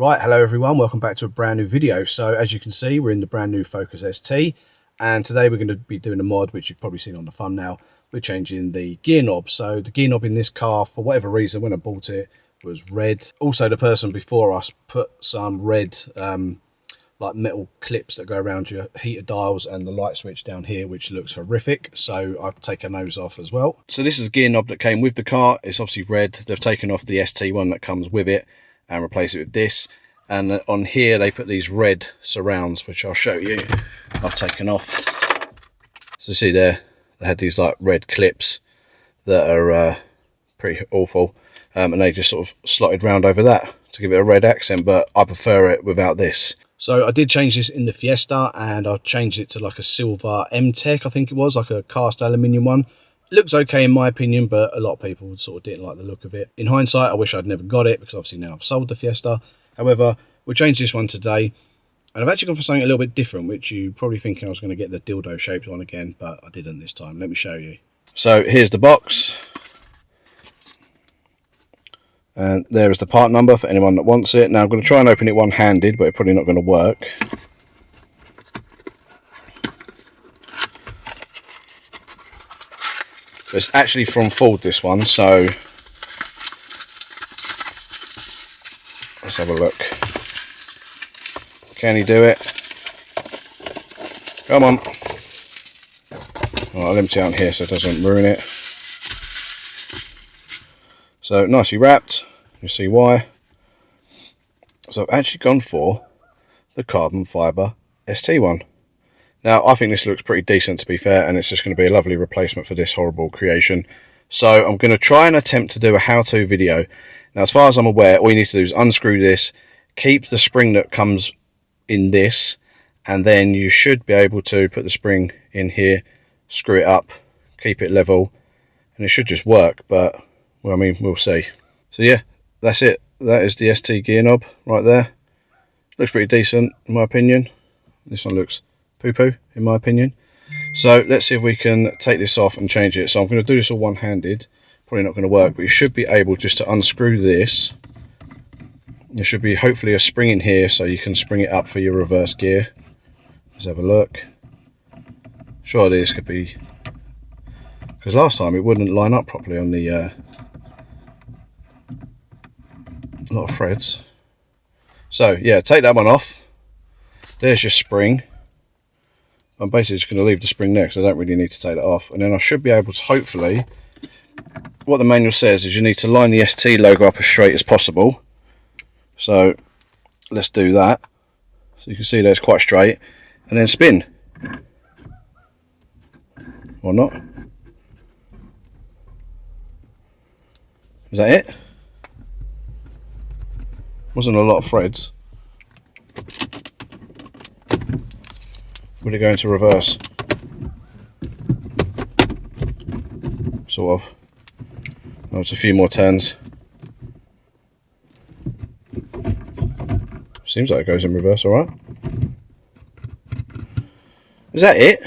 Right, hello everyone, welcome back to a brand new video. So as you can see, we're in the brand new Focus ST, and today we're going to be doing a mod which you've probably seen on the thumbnail. We're changing the gear knob. So the gear knob in this car, for whatever reason, when I bought it, was red. Also, the person before us put some red like metal clips that go around your heater dials and the light switch down here, which looks horrific, so I've taken those off as well. So this is a gear knob that came with the car. It's obviously red. They've taken off the ST one that comes with it and replace it with this, and on here they put these red surrounds, which I'll show you. I've taken off. So see there, they had these like red clips that are pretty awful, and they just sort of slotted round over that to give it a red accent, but I prefer it without this. So I did change this in the Fiesta, and I changed it to like a silver M-Tech, I think it was, like a cast aluminium one. Looks okay in my opinion, but a lot of people sort of didn't like the look of it. In hindsight, I wish I'd never got it, because obviously now I've sold the Fiesta. However, we'll change this one today, and I've actually gone for something a little bit different, which you probably thinking I was going to get the dildo shaped one again, but I didn't this time. Let me show you. So here's the box, and there is the part number for anyone that wants it. Now I'm going to try and open it one-handed, but it's probably not going to work. It's actually from Ford, this one, so let's have a look. Can he do it? Come on. I'll empty out here so it doesn't ruin it. So nicely wrapped, you see why. So I've actually gone for the carbon fibre ST one. Now, I think this looks pretty decent, to be fair, and it's just going to be a lovely replacement for this horrible creation. So I'm going to try and attempt to do a how-to video. Now, as far as I'm aware, all you need to do is unscrew this, keep the spring that comes in this, and then you should be able to put the spring in here, screw it up, keep it level, and it should just work. But, well, I mean, we'll see. So yeah, that's it. That is the ST gear knob right there. Looks pretty decent, in my opinion. This one looks poo-poo, in my opinion. So let's see if we can take this off and change it. So I'm going to do this all one-handed. Probably not going to work, but you should be able just to unscrew this. There should be hopefully a spring in here so you can spring it up for your reverse gear. Let's have a look. Surely this could be, because last time it wouldn't line up properly on the a lot of threads. So yeah, take that one off. There's your spring. I'm basically just going to leave the spring there because I don't really need to take that off. And then I should be able to, hopefully, what the manual says is you need to line the ST logo up as straight as possible. So let's do that. So you can see there it's quite straight. And then spin. Or not. Is that it? Wasn't a lot of threads. Would it go into reverse? Sort of. Oh, it's a few more turns. Seems like it goes in reverse, alright. Is that it?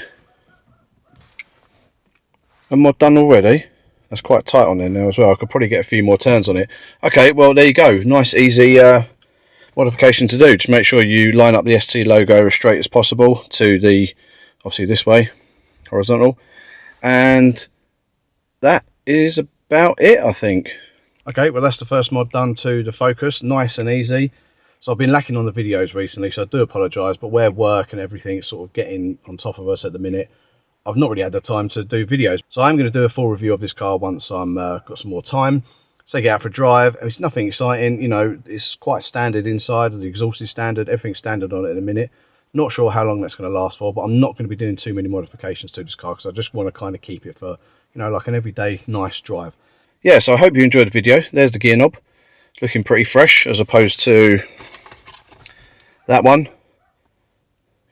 Am I done already? That's quite tight on there now as well. I could probably get a few more turns on it. Okay, well there you go. Nice, easy modification to do. Just make sure you line up the ST logo as straight as possible to the, obviously this way, horizontal, and that is about it, I think. Okay, well that's the first mod done to the Focus. Nice and easy. So I've been lacking on the videos recently, so I do apologise, but where work and everything is sort of getting on top of us at the minute, I've not really had the time to do videos. So I'm going to do a full review of this car once I'm got some more time. So get out for a drive, and it's nothing exciting, you know, it's quite standard inside, the exhaust is standard, everything's standard on it in a minute. Not sure how long that's going to last for, but I'm not going to be doing too many modifications to this car because I just want to kind of keep it for, you know, like an everyday nice drive. Yeah, so I hope you enjoyed the video. There's the gear knob. It's looking pretty fresh as opposed to that one.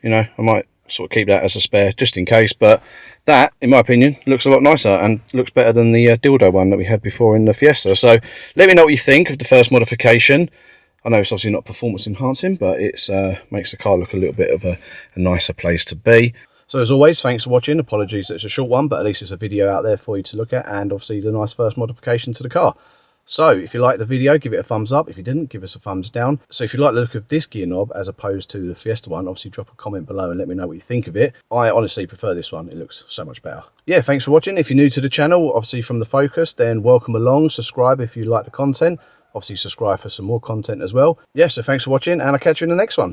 You know, I might sort of keep that as a spare just in case, but that, in my opinion, looks a lot nicer and looks better than the dildo one that we had before in the Fiesta. So let me know what you think of the first modification. I know it's obviously not performance enhancing, but it's makes the car look a little bit of a nicer place to be. So as always, thanks for watching. Apologies that it's a short one, but at least it's a video out there for you to look at, and obviously the nice first modification to the car. So if you liked the video, give it a thumbs up. If you didn't, give us a thumbs down. So if you like the look of this gear knob as opposed to the Fiesta one, obviously drop a comment below and let me know what you think of it. I honestly prefer this one. It looks so much better. Yeah, thanks for watching. If you're new to the channel, obviously from the Focus, then welcome along. Subscribe if you like the content. Obviously subscribe for some more content as well. Yeah, so thanks for watching, and I'll catch you in the next one.